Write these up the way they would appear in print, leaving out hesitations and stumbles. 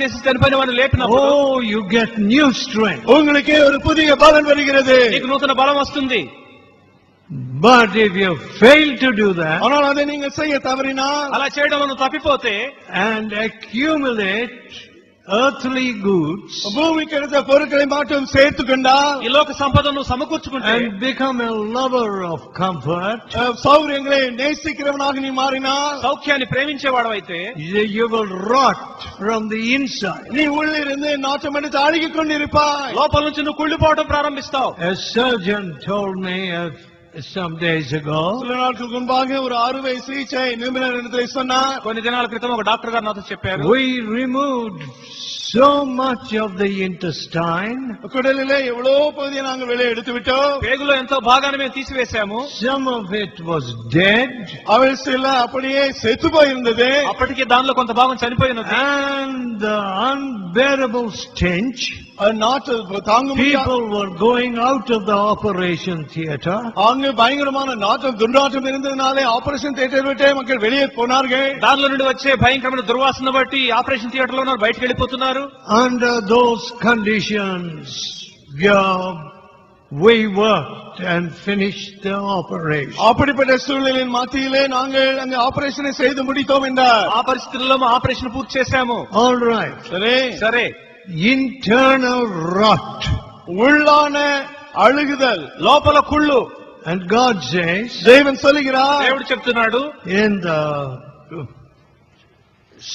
చేసి చనిపోయిన వారిని లేపినప్పుడు oh, you get new strength. உங்களுக்கு ஒரு புதிய பலன் வருகிறது. నీకు నూతన బలం వస్తుంది. But if you fail to do that, ஆனால் அதை நீங்க செய்ய தவறினால், అలా చేయడంలో నువ్వు తప్పిపోతే, and accumulate earthly goods, பூமிக்கு கிடைத்த பொருட்களை மட்டும் சேர்த்து கொண்டால், ఈ లోక సంపదను సమకూర్చుకుంటే, and become a lover of comfort, సౌర్యంகளை నేసిக்கிறவனாக நீ మారిனால், సౌఖ్యాన్ని ప్రేమించేవాడవైతే, you will rot from the inside. நீ உள்ளிருந்து நாற்றமடித்து அழுகிக் கொண்டிருப்பாய். లోపల నుంచి నువ్వు కుళ్ళిపోవడం ప్రారంభిస్తావు. A surgeon told me some days ago, சில நாட்களுக்கு முன்பாக ஒரு அறுவை சிகிச்சை நிபுணர் இடத்துல சொன்னார். కొన్ని దినాల క్రితం ఒక డాక్టర్ గారు నాతో చెప్పారు, we removed so much of the intestine, குடலிலே எவ்வளவு பகுதியை நாங்கள் வெளியே எடுத்து விட்டோம். పేగులో ఎంతో భాగాన్ని మేము తీసివేశాము. some of it was dead, அவள் சில அப்படியே செத்து போயிருந்தது. అప్పటికే దానిలో కొంత భాగం చనిపోయినది. and the unbearable stench, நாட்டு தாங்க people were going out of the operation theatre, அங்கு பயங்கரமான நாட்டம் துர்நாற்றம் இருந்ததுனாலே ஆபரேஷன் தியேட்டர் விட்டே மக்கள் வெளியே போனார்கள். దానిలో నుండి వచ్చే భయంకరమైన దుర్వాసన బట్టి ఆపరేషన్ థియేటర్ లో ఉన్నారు, బయటకు వెళ్ళిపోతున్నారు. under those conditions we worked and finished the operation. அப்படிப்பட்ட சூழ்நிலையின் மத்தியிலே நாங்கள் அந்த ஆபரேஷனை செய்து முடித்தோம் என்றார். ఆ పరిస్థితుల్లో ఆపరేషన్ పూర్తి చేశాము. all right, సరే. internal rot, உள்ளான அழுகுதல், లోపల కుళ్ళు. and God says, தேவன் சொல்லுகிறார், దేవుడు చెప్తున్నాడు in the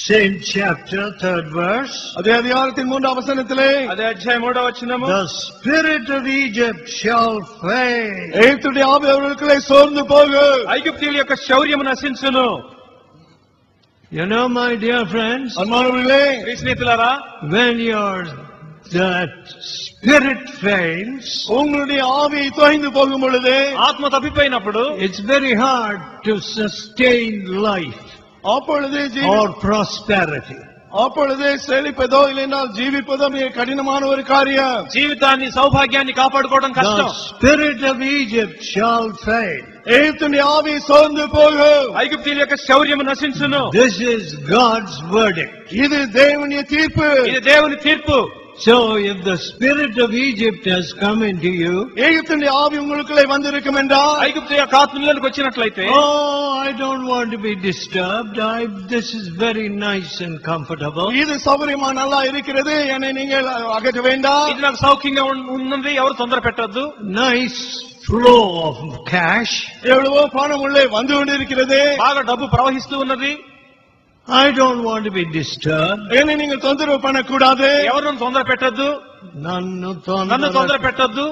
same chapter, 3rd verse, அதே அதிகாரத்தின் 3ஆம் வசனத்திலே, అదే అధ్యాయం 3వ వచనము, the spirit of Egypt shall fail. எகிப்துடைய ஆவி அவர்களுக்குள்ளே சோர்ந்து போகும். ఐగుప్తీయుల యొక్క శౌర్యము నశించును. You know, my dear friends, அன்பானவர்களே, స్నేహితులారా, when that spirit fails, உங்களுடைய ஆவி தொய்ந்து போகும் பொழுது, ఆత్మ తప్పిపోయినప్పుడు, it's very hard to sustain life அப்பொழுது or prosperity. அப்பொழுது செழிப்பதோ இல்லைனால் ஜீவிப்பதோ மிக கடினமான ஒரு காரியம். జీవితాన్ని సౌభాగ్యాన్ని కాపాడుకోవడం The కష్టం. spirit of Egypt shall fail. எகிப்துடைய ஆவி சோர்ந்து போகும். ఐగుప్తీయుల యొక్క శౌర్యము నశించును. This is God's verdict. இது தேவனுடைய தீர்ப்பு. ఇది దేవుని తీర్పు. So if the spirit of Egypt has come into you, எகிப்துடைய ஆவி உங்களுக்குள்ளே வந்திருக்கும் என்றால், ఐగుప్తు యొక్క ఆత్మలోకి వచ్చినట్లయితే, oh, I don't want to be disturbed. This is very nice and comfortable. இது சௌகரியமா நல்லா இருக்கிறது, என்னை நீங்கள் அகற்ற வேண்டாம். ఇది నాకు సౌఖ్యంగా ఉన్నది, ఎవరు తొందర పెట్టద్దు. Nice flow of cash. எவ்வளவோ பணம் உள்ளே வந்து கொண்டிருக்கிறது, బాగా డబ్బు ప్రవహిస్తూ ఉన్నది. I don't want to be disturbed. என்னை நீங்கள் தொந்தரவு பண்ணக்கூடாது, ఎవరు తొందర పెట్టద్దు, నన్ను తొందర పెట్టద్దు.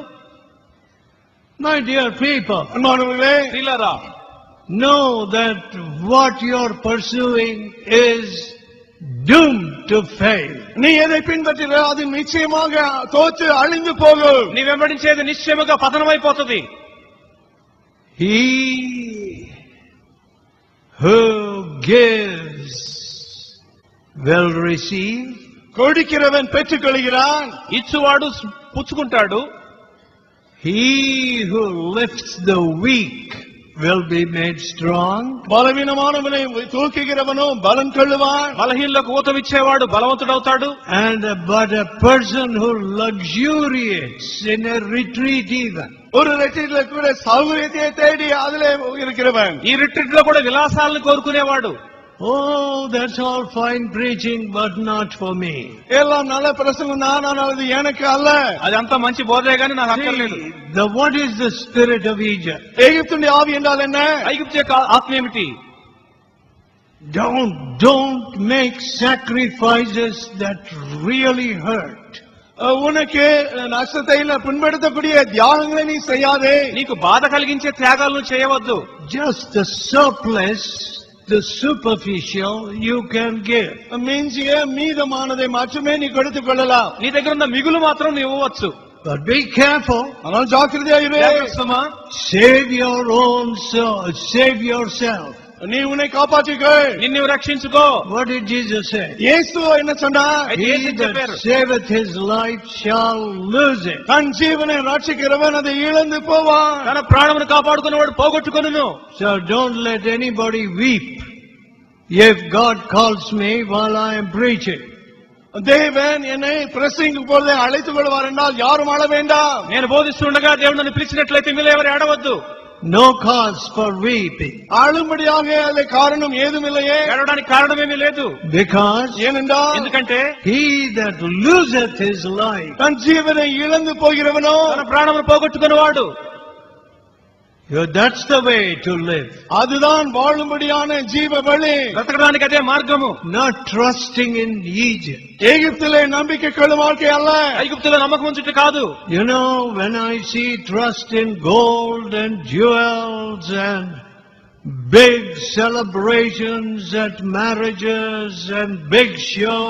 My dear people, அன்பானவர்களே, ప్రియులారా, know that what you're pursuing is doomed to fail. நீ எதை பின்பற்றினா அது நிச்சயமாக தோற்று அழிந்து போகும். నీ వెంబడించేది నిశ్చయముగా పతనమైపోతుంది. He who gives will receive. கொடுக்கிறவன் பெற்றுக் கொள்கிறான், ఇచ్చువాడు పుచ్చుకుంటాడు. He who lifts the weak will be made strong. బలహీనమానవனை తూకిகிறவனோ బలం కొள்ளுவான். బలహీనులకు ఊతమిచ్చేవాడు బలవంతుడవుతాడు. But a person who luxuriates in a retreat even, ஒரு ரெட்ரீட்ல கூட சௌகரியத்தை தேடி அதிலே இருக்கிறவன், ఈ రిట్రీట్ లో కూడా విలాసాలను కోరుకునేవాడు. oh, that's all fine preaching, but not for me. எல்லாம் நல்ல பிரசங்கம் தான், ஆனால் அது எனக்கு அல்ல. అది అంత మంచి బోధే గాని నాకు అక్కర్లేదు. What is the spirit of Egypt? எகிப்துடைய ஆவி என்றால் என்ன? ఐగుప్తు యొక్క ఆత్మ ఏమిటి? Don't make sacrifices that really hurt. உனக்கு நஷ்டத்தை புண்படுத்தக்கூடிய தியாகங்களை நீ செய்யாதே. నీకు బాధ కలిగించే త్యాగాలను చేయవద్దు. Just the surplus, the superficial you can give. மிஞ்சிய மீதமானதை மட்டுமே நீ கொடுத்துக் கொள்ளலாம். నీ దగ్గర ఉన్న మిగులు మాత్రం నువ్వు ఇవ్వచ్చు. But be careful. ஆனால் ஜாக்கிரதையா இரு. Save your own soul. Save yourself. நீ உன்னை காப்பாற்றிக்கொள், నిన్ను రక్షించుకో. What did Jesus say? இயேசு என்ன சொன்னார்? He that saveth his life shall lose it. தன் ஜீவனை ரட்சிக்கிறவன் அதை இழந்து போவான். తన ప్రాణమును కాపాడుకున్నవాడు పోగొట్టుకొనును. So don't let anybody weep if God calls me while I am preaching. தேவன் என்னை பிரசங்க பொழுது அழைத்துக் கொள்வார் என்றால் யாரும் அழ வேண்டாம். నేను బోధిస్తుండగా దేవుడు నన్ను పిలిచినట్లయితే మీరు ఎవరు ఏడవద్దు. No cause for weeping. அழும்படியாக அதில் காரணம் ஏதுமில்லையே. ఏడవడానికి కారణమేమీ లేదు. Because ஏனென்றால் ఎందుకంటే he that loseth his life. தன் ஜீவனை இழந்து போகிறவனோ తన ప్రాణమును పోగొట్టుకునేవాడు. That's the way to live. அதுதான் வாழும்படியான ஜீவ வழி. బ్రతకడానికి అదే మార్గము. Not trusting in Egypt. எகிப்திலே நம்பிக்கை கொள்ளும் வாழ்க்கை அல்ல. ఐగుప్తులో నమ్మకం ఉంచుట కాదు. You know, when I see trust in gold and jewels and big celebrations at marriages and big show,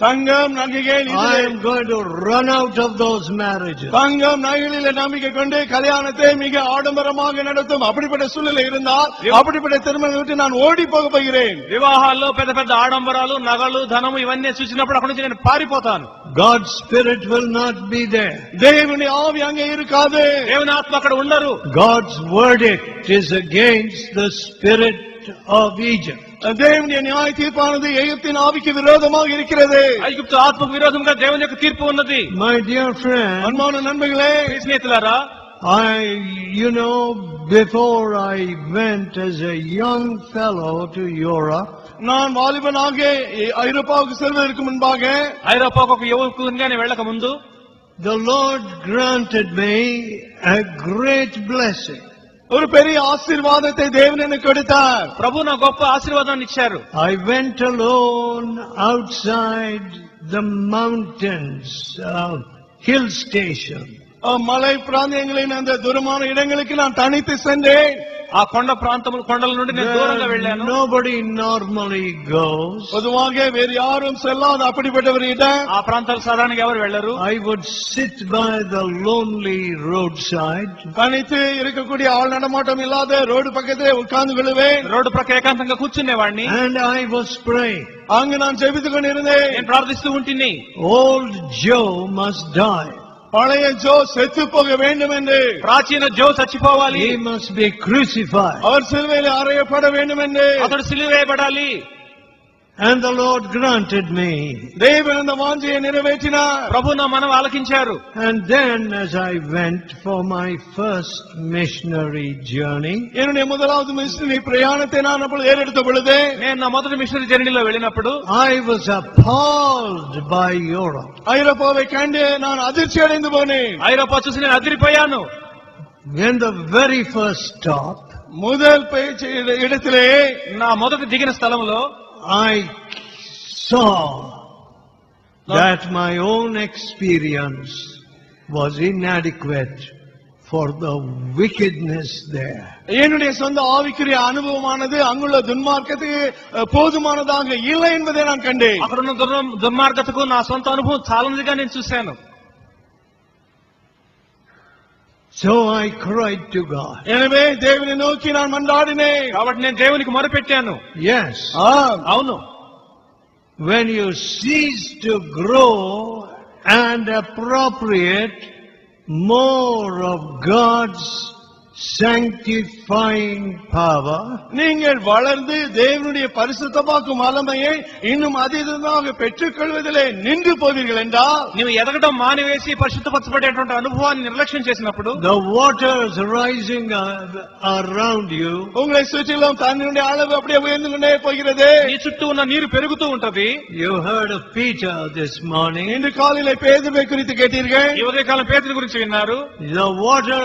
தங்கம் நகைகள் I am going to run out of those marriages. தங்கம் நகைகளிலே நம்பிக்கை கொண்டு கல்யாணத்தை மிக ஆடம்பரமாக நடத்தும் அப்படிப்பட்ட சூழ்நிலை இருந்தால் அப்படிப்பட்ட திருமணத்தை விட்டு நான் ஓடி போக போகிறேன். వివాహాల్లో పెద్ద పెద్ద ఆడంబరాలు, నగలు, ధనము ఇవన్నీ చూసినప్పుడు అక్కడి నుంచి నేను పారిపోతాను. God's spirit will not be there. தேவனுடைய ஆவி அங்கே இருக்காது. దేవుని ఆత్మ అక్కడ ఉండరు. God's verdict is against the spirit of Egypt. தேவனுடைய நியாய தீர்ப்பானது எகிப்தின் ஆவிக்கு விரோதமாக இருக்கிறது. ఐగుప్తు ఆత్మకు విరోధంగా దేవుని యొక్క తీర్పు ఉన్నది. My dear friend, அன்பான நண்பர்களே, స్నేహితులారా, before I went as a young fellow to Europe, நான் வாலிபனாக ஐரோப்பாவுக்கு செல்வதற்கு முன்பாக ఐరోపాకు ఒక యువకునిగా నేను వెళ్ళక ముందు the Lord granted me a great blessing. ஒரு பெரிய ஆசீர்வாதத்தை தேவன் எனக்கு கொடுத்தார். ప్రభు నా గొప్ప ఆశీర్వాదాన్ని ఇచ్చారు. I went alone outside the mountains, hill station. மலை பிராந்தியங்களின் அந்த தூரமான இடங்களுக்கு நான் தனித்து சென்றேன். ఆ కొండల నుండి నేను దూరంగా వెళ్ళాను. Nobody normally goes. பொதுவாக வேறு யாரும் செல்லாத அப்படிப்பட்டவரிடம் ఆ ప్రాంతాలకు సాధారణంగా ఎవరు వెళ్ళరు. I would sit by the lonely roadside. தனித்து இருக்கக்கூடிய ஆள் நடமாட்டம் இல்லாத ரோடு பக்கத்திலே உட்கார்ந்து கொள்வேன். రోడ్డు ప్రక్క ఏకాంతంగా కూర్చునేవాడిని. And I was praying. அங்கு நான் ஜெபித்துக் கொண்டிருந்தேன். నేను ప్రార్థిస్తూ ఉంటిని. Old Joe must die. பழைய ஜோ செத்து போக வேண்டும் என்று, ప్రాచీన జో చచ్చిపోవాలి. He must be crucified. அவர் சிலுவையில் அறையப்பட வேண்டும் என்று అతడు సిలువ వేయబడాలి. And the Lord granted me. தேவன் அந்த வாஞ்சையை நிறைவேற்றினார். ప్రభు నా మనవి ఆలకించారు. And then as I went for my first missionary journey, என்னுடைய முதலாவது மிஷனரி பிரயாணத்தை நான் அப்பொழுது ஏறெடுத்த பொழுது నేను నా మొదటి మిషనరీ జర్నీలో వెళ్ళినప్పుడు I was appalled by Europe. ஐரோப்பாவை கண்டு நான் அதிர்ச்சி அடைந்து போனேன். ఐరోపా చూసి నేను అదిరిపోయాను. In the very first stop, முதல் பேச்சு இடத்திலே నా మొదటి దిగిన స్థలంలో I saw that my own experience was inadequate for the wickedness there. என்னுடைய சொந்த ஆவிக்குரிய அனுபவமானது அங்குள்ள துன்மார்க்கத்துக்கு போதுமானதாக இல்லை என்பதை நான் கண்டேன். అక్కడున్న దుర్మార్గతకు నా సొంత అనుభవం చాలనిదిగా నేను చూశాను. So I cried to God. எனவே தேவனை நோக்கி நான் மன்றாடினேன். కాబట్టి నేను దేవునికి మొరపెట్టాను. Yes. అవును, When you cease to grow and appropriate more of God's sanctifying power, நீங்கள் வளர்ந்து தேவனுடைய பரிசுத்தமாக்கும் வல்லமையை இன்னும் அதிகமாக பெற்றுக்கொள்வதிலே நின்று போவீர்கள் என்றால், నీవు ఎదగడం మానివేసి పరిశుద్ధపరచబడేటువంటి అనుభవాన్ని నిర్లక్ష్యం చేసినప్పుడు the waters rising around you உங்களை சுற்றிலும் தண்ணீருடைய அளவு அப்படியே உயர்ந்து கொண்டே போகிறது. నీ చుట్టూ ఉన్న నీరు పెరుగుతూ ఉంటది. You heard of Peter this morning. இன்று காலையிலே பேதுருவை குறித்து கேட்டீர்கள். ఈ ఉదయకాలం పేతురు గురించి విన్నారు. The water